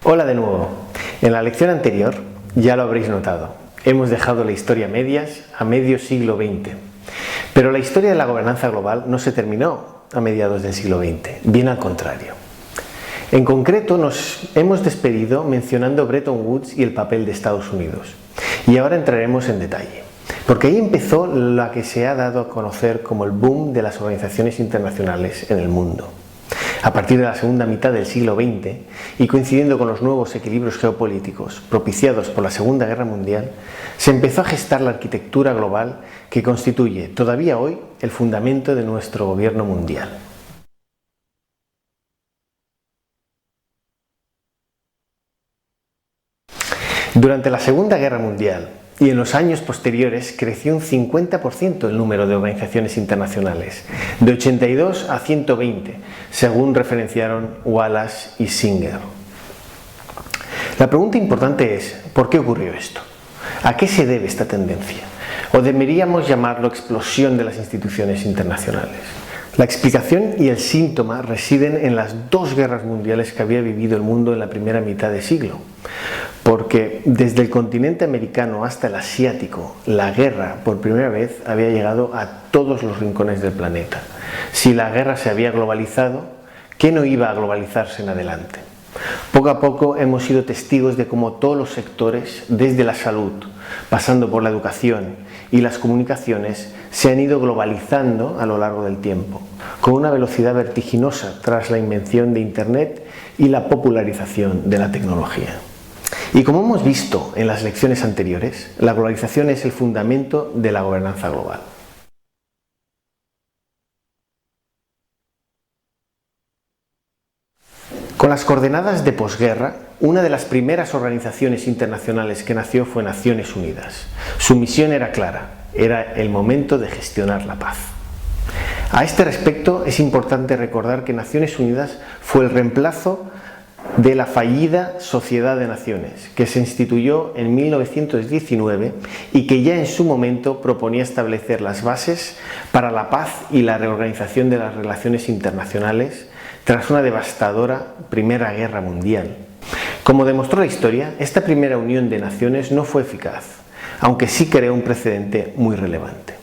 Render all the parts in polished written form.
Hola de nuevo. En la lección anterior, ya lo habréis notado, hemos dejado la historia a medias a medio siglo XX. Pero la historia de la gobernanza global no se terminó a mediados del siglo XX, bien al contrario. En concreto, nos hemos despedido mencionando Bretton Woods y el papel de Estados Unidos. Y ahora entraremos en detalle, porque ahí empezó la que se ha dado a conocer como el boom de las organizaciones internacionales en el mundo. A partir de la segunda mitad del siglo XX y coincidiendo con los nuevos equilibrios geopolíticos propiciados por la Segunda Guerra Mundial, se empezó a gestar la arquitectura global que constituye todavía hoy el fundamento de nuestro gobierno mundial. Durante la Segunda Guerra Mundial y en los años posteriores creció un 50% el número de organizaciones internacionales, de 82 a 120, según referenciaron Wallace y Singer. La pregunta importante es, ¿por qué ocurrió esto? ¿A qué se debe esta tendencia? ¿O deberíamos llamarlo explosión de las instituciones internacionales? La explicación y el síntoma residen en las dos guerras mundiales que había vivido el mundo en la primera mitad de siglo. Porque desde el continente americano hasta el asiático, la guerra por primera vez había llegado a todos los rincones del planeta. Si la guerra se había globalizado, ¿qué no iba a globalizarse en adelante? Poco a poco hemos sido testigos de cómo todos los sectores, desde la salud, pasando por la educación y las comunicaciones, se han ido globalizando a lo largo del tiempo, con una velocidad vertiginosa tras la invención de Internet y la popularización de la tecnología. Y como hemos visto en las lecciones anteriores, la globalización es el fundamento de la gobernanza global. Con las coordenadas de posguerra, una de las primeras organizaciones internacionales que nació fue Naciones Unidas. Su misión era clara, era el momento de gestionar la paz. A este respecto es importante recordar que Naciones Unidas fue el reemplazo de la fallida Sociedad de Naciones, que se instituyó en 1919 y que ya en su momento proponía establecer las bases para la paz y la reorganización de las relaciones internacionales tras una devastadora Primera Guerra Mundial. Como demostró la historia, esta primera unión de naciones no fue eficaz, aunque sí creó un precedente muy relevante.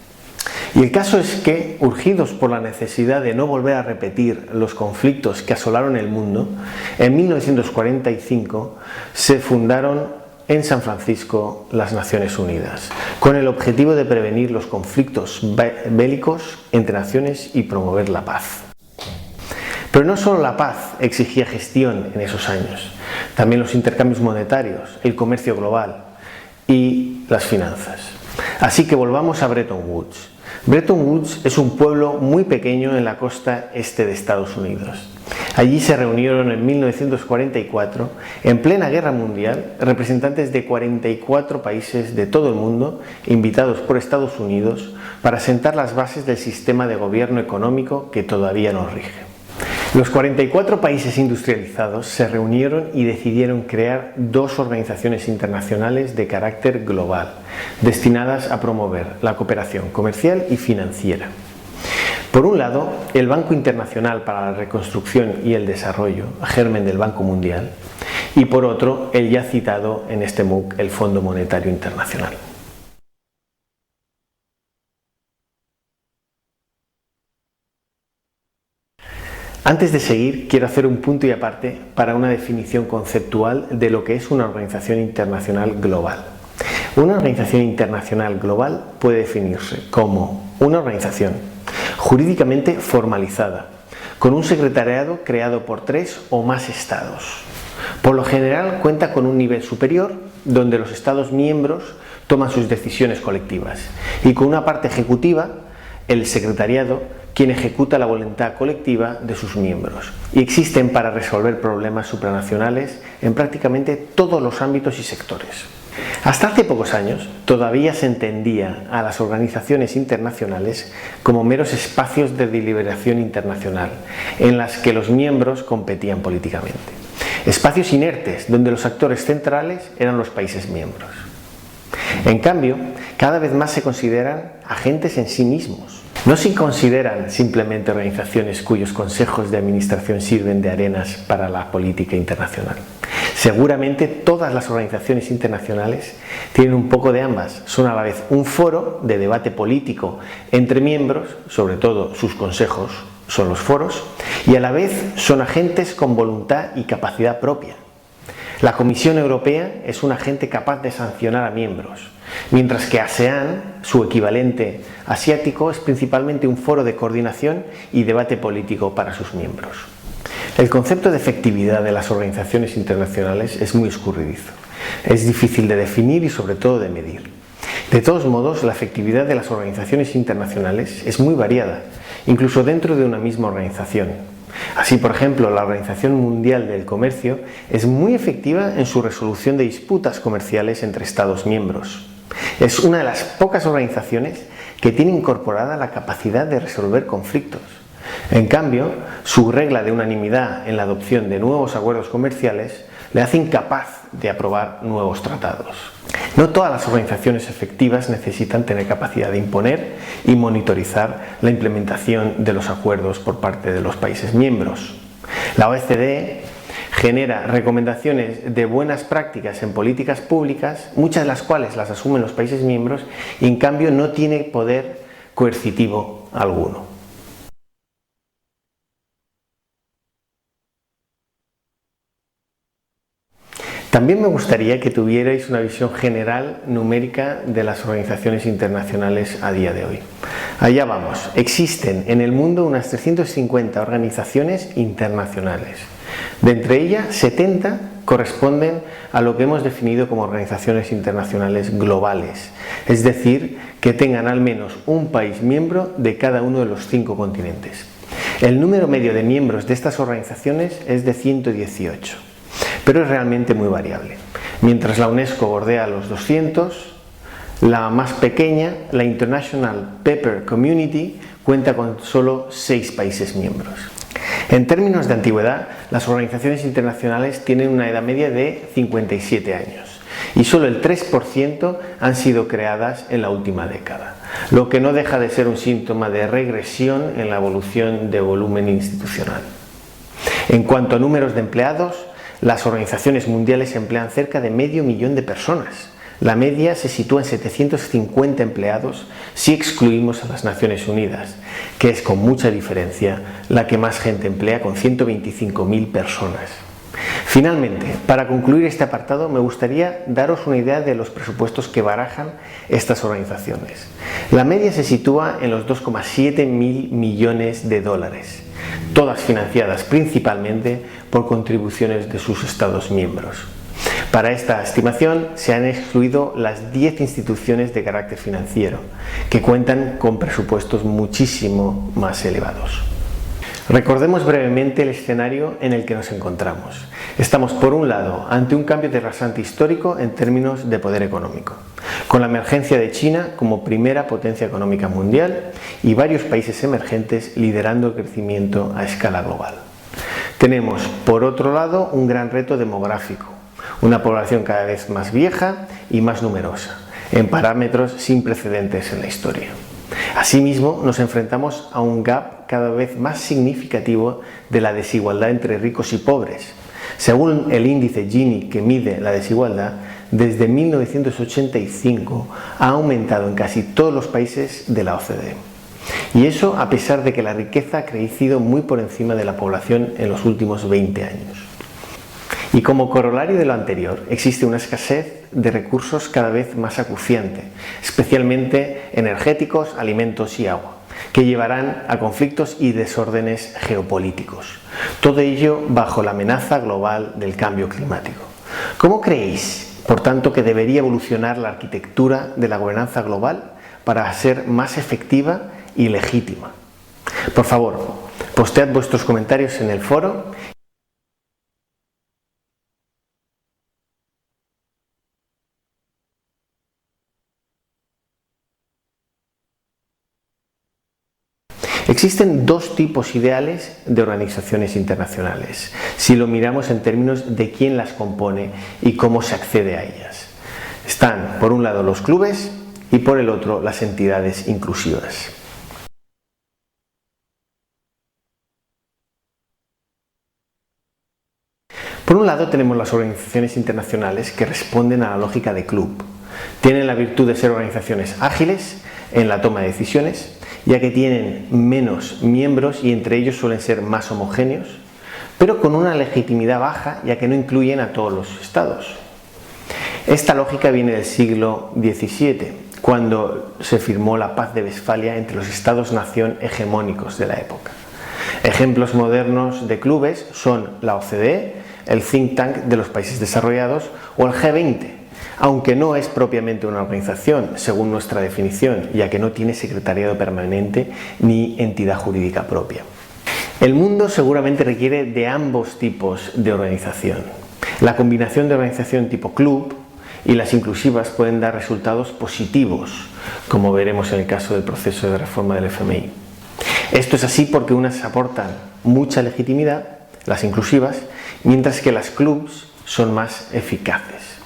Y el caso es que, urgidos por la necesidad de no volver a repetir los conflictos que asolaron el mundo, en 1945 se fundaron en San Francisco las Naciones Unidas, con el objetivo de prevenir los conflictos bélicos entre naciones y promover la paz. Pero no solo la paz exigía gestión en esos años, también los intercambios monetarios, el comercio global y las finanzas. Así que volvamos a Bretton Woods. Bretton Woods es un pueblo muy pequeño en la costa este de Estados Unidos. Allí se reunieron en 1944, en plena Guerra Mundial, representantes de 44 países de todo el mundo, invitados por Estados Unidos, para sentar las bases del sistema de gobierno económico que todavía nos rige. Los 44 países industrializados se reunieron y decidieron crear dos organizaciones internacionales de carácter global, destinadas a promover la cooperación comercial y financiera. Por un lado, el Banco Internacional para la Reconstrucción y el Desarrollo, germen del Banco Mundial, y por otro, el ya citado en este MOOC, el Fondo Monetario Internacional. Antes de seguir, quiero hacer un punto y aparte para una definición conceptual de lo que es una organización internacional global. Una organización internacional global puede definirse como una organización jurídicamente formalizada, con un secretariado creado por 3 o más estados. Por lo general cuenta con un nivel superior, donde los estados miembros toman sus decisiones colectivas, y con una parte ejecutiva, el secretariado, quien ejecuta la voluntad colectiva de sus miembros, y existen para resolver problemas supranacionales en prácticamente todos los ámbitos y sectores. Hasta hace pocos años todavía se entendía a las organizaciones internacionales como meros espacios de deliberación internacional en las que los miembros competían políticamente. Espacios inertes donde los actores centrales eran los países miembros. En cambio, cada vez más se consideran agentes en sí mismos. No se consideran simplemente organizaciones cuyos consejos de administración sirven de arenas para la política internacional. Seguramente todas las organizaciones internacionales tienen un poco de ambas. Son a la vez un foro de debate político entre miembros, sobre todo sus consejos son los foros, y a la vez son agentes con voluntad y capacidad propia. La Comisión Europea es un agente capaz de sancionar a miembros, mientras que ASEAN, su equivalente asiático, es principalmente un foro de coordinación y debate político para sus miembros. El concepto de efectividad de las organizaciones internacionales es muy escurridizo. Es difícil de definir y sobre todo de medir. De todos modos, la efectividad de las organizaciones internacionales es muy variada, incluso dentro de una misma organización. Así, por ejemplo, la Organización Mundial del Comercio es muy efectiva en su resolución de disputas comerciales entre Estados miembros. Es una de las pocas organizaciones que tiene incorporada la capacidad de resolver conflictos. En cambio, su regla de unanimidad en la adopción de nuevos acuerdos comerciales le hace incapaz de aprobar nuevos tratados. No todas las organizaciones efectivas necesitan tener capacidad de imponer y monitorizar la implementación de los acuerdos por parte de los países miembros. La OECD genera recomendaciones de buenas prácticas en políticas públicas, muchas de las cuales las asumen los países miembros, y en cambio no tiene poder coercitivo alguno. También me gustaría que tuvierais una visión general numérica de las organizaciones internacionales a día de hoy. Allá vamos. Existen en el mundo unas 350 organizaciones internacionales. De entre ellas, 70 corresponden a lo que hemos definido como organizaciones internacionales globales, es decir, que tengan al menos un país miembro de cada uno de los 5 continentes. El número medio de miembros de estas organizaciones es de 118. Pero es realmente muy variable. Mientras la UNESCO bordea los 200, la más pequeña, la International Paper Community, cuenta con solo 6 países miembros. En términos de antigüedad, las organizaciones internacionales tienen una edad media de 57 años y solo el 3% han sido creadas en la última década, lo que no deja de ser un síntoma de regresión en la evolución de volumen institucional. En cuanto a números de empleados, las organizaciones mundiales emplean cerca de medio millón de personas. La media se sitúa en 750 empleados si excluimos a las Naciones Unidas, que es con mucha diferencia la que más gente emplea, con 125.000 personas. Finalmente, para concluir este apartado, me gustaría daros una idea de los presupuestos que barajan estas organizaciones. La media se sitúa en los 2,7 mil millones de dólares, todas financiadas principalmente por contribuciones de sus Estados miembros. Para esta estimación se han excluido las 10 instituciones de carácter financiero, que cuentan con presupuestos muchísimo más elevados. Recordemos brevemente el escenario en el que nos encontramos. Estamos, por un lado, ante un cambio de rasante histórico en términos de poder económico, con la emergencia de China como primera potencia económica mundial y varios países emergentes liderando el crecimiento a escala global. Tenemos, por otro lado, un gran reto demográfico, una población cada vez más vieja y más numerosa, en parámetros sin precedentes en la historia. Asimismo, nos enfrentamos a un gap cada vez más significativo de la desigualdad entre ricos y pobres. Según el índice Gini, que mide la desigualdad, desde 1985 ha aumentado en casi todos los países de la OCDE. Y eso a pesar de que la riqueza ha crecido muy por encima de la población en los últimos 20 años. Y como corolario de lo anterior, existe una escasez de recursos cada vez más acuciante, especialmente energéticos, alimentos y agua, que llevarán a conflictos y desórdenes geopolíticos. Todo ello bajo la amenaza global del cambio climático. ¿Cómo creéis, por tanto, que debería evolucionar la arquitectura de la gobernanza global para ser más efectiva y legítima? Por favor, postead vuestros comentarios en el foro. Existen dos tipos ideales de organizaciones internacionales, si lo miramos en términos de quién las compone y cómo se accede a ellas. Están, por un lado, los clubes y por el otro, las entidades inclusivas. Por un lado tenemos las organizaciones internacionales que responden a la lógica de club. Tienen la virtud de ser organizaciones ágiles en la toma de decisiones, ya que tienen menos miembros y entre ellos suelen ser más homogéneos, pero con una legitimidad baja, ya que no incluyen a todos los estados. Esta lógica viene del siglo XVII, cuando se firmó la Paz de Westfalia entre los estados-nación hegemónicos de la época. Ejemplos modernos de clubes son la OCDE, el think tank de los países desarrollados o el G20, aunque no es propiamente una organización, según nuestra definición, ya que no tiene secretariado permanente ni entidad jurídica propia. El mundo seguramente requiere de ambos tipos de organización. La combinación de organización tipo club y las inclusivas pueden dar resultados positivos, como veremos en el caso del proceso de reforma del FMI. Esto es así porque unas aportan mucha legitimidad, las inclusivas, mientras que las clubs son más eficaces.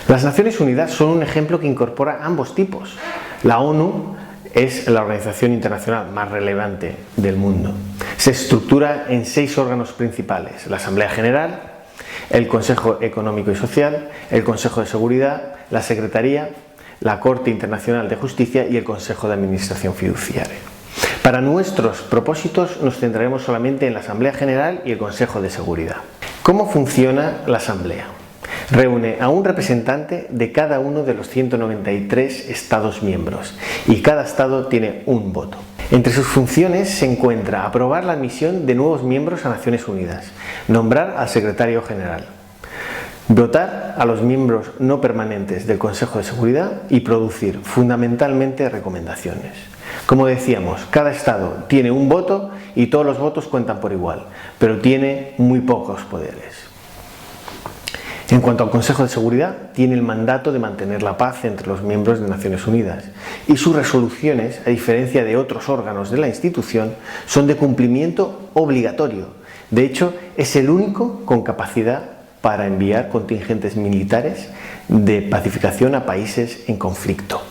Las Naciones Unidas son un ejemplo que incorpora ambos tipos. La ONU es la organización internacional más relevante del mundo. Se estructura en 6 órganos principales: la Asamblea General, el Consejo Económico y Social, el Consejo de Seguridad, la Secretaría, la Corte Internacional de Justicia y el Consejo de Administración Fiduciaria. Para nuestros propósitos nos centraremos solamente en la Asamblea General y el Consejo de Seguridad. ¿Cómo funciona la Asamblea? Reúne a un representante de cada uno de los 193 Estados miembros y cada Estado tiene un voto. Entre sus funciones se encuentra aprobar la admisión de nuevos miembros a Naciones Unidas, nombrar al secretario general, votar a los miembros no permanentes del Consejo de Seguridad y producir fundamentalmente recomendaciones. Como decíamos, cada Estado tiene un voto y todos los votos cuentan por igual, pero tiene muy pocos poderes. En cuanto al Consejo de Seguridad, tiene el mandato de mantener la paz entre los miembros de Naciones Unidas y sus resoluciones, a diferencia de otros órganos de la institución, son de cumplimiento obligatorio. De hecho, es el único con capacidad para enviar contingentes militares de pacificación a países en conflicto.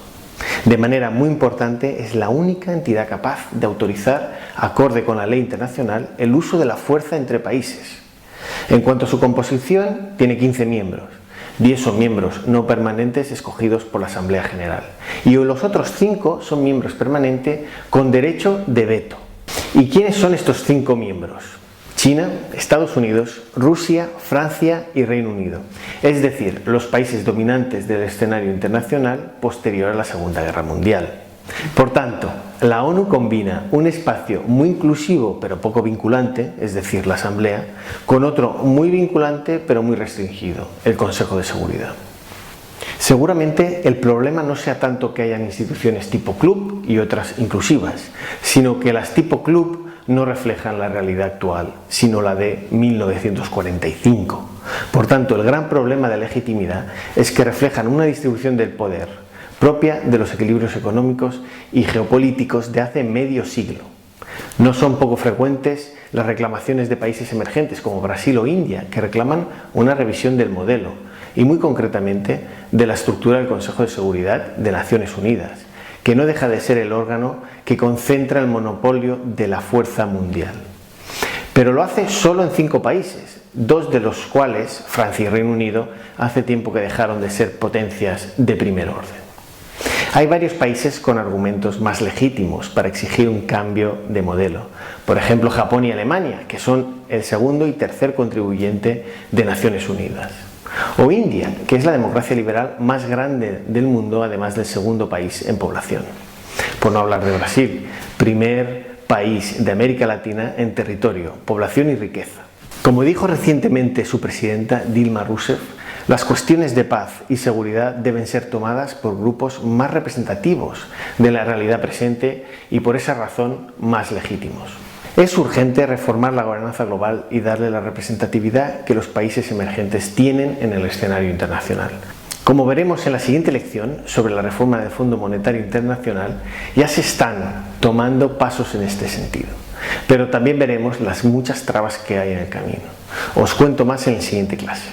De manera muy importante, es la única entidad capaz de autorizar, acorde con la ley internacional, el uso de la fuerza entre países. En cuanto a su composición, tiene 15 miembros. 10 son miembros no permanentes escogidos por la Asamblea General y los otros 5 son miembros permanentes con derecho de veto. ¿Y quiénes son estos 5 miembros? China, Estados Unidos, Rusia, Francia y Reino Unido, es decir, los países dominantes del escenario internacional posterior a la Segunda Guerra Mundial. Por tanto, la ONU combina un espacio muy inclusivo pero poco vinculante, es decir, la Asamblea, con otro muy vinculante pero muy restringido, el Consejo de Seguridad. Seguramente el problema no sea tanto que hayan instituciones tipo club y otras inclusivas, sino que las tipo club no reflejan la realidad actual, sino la de 1945. Por tanto, el gran problema de legitimidad es que reflejan una distribución del poder propia de los equilibrios económicos y geopolíticos de hace medio siglo. No son poco frecuentes las reclamaciones de países emergentes como Brasil o India, que reclaman una revisión del modelo y muy concretamente de la estructura del Consejo de Seguridad de Naciones Unidas, que no deja de ser el órgano que concentra el monopolio de la fuerza mundial. Pero lo hace solo en 5 países, 2 de los cuales, Francia y Reino Unido, hace tiempo que dejaron de ser potencias de primer orden. Hay varios países con argumentos más legítimos para exigir un cambio de modelo. Por ejemplo, Japón y Alemania, que son el segundo y tercer contribuyente de Naciones Unidas. O India, que es la democracia liberal más grande del mundo, además del segundo país en población. Por no hablar de Brasil, primer país de América Latina en territorio, población y riqueza. Como dijo recientemente su presidenta Dilma Rousseff, las cuestiones de paz y seguridad deben ser tomadas por grupos más representativos de la realidad presente y por esa razón más legítimos. Es urgente reformar la gobernanza global y darle la representatividad que los países emergentes tienen en el escenario internacional. Como veremos en la siguiente lección sobre la reforma del Fondo Monetario Internacional, ya se están tomando pasos en este sentido, pero también veremos las muchas trabas que hay en el camino. Os cuento más en la siguiente clase.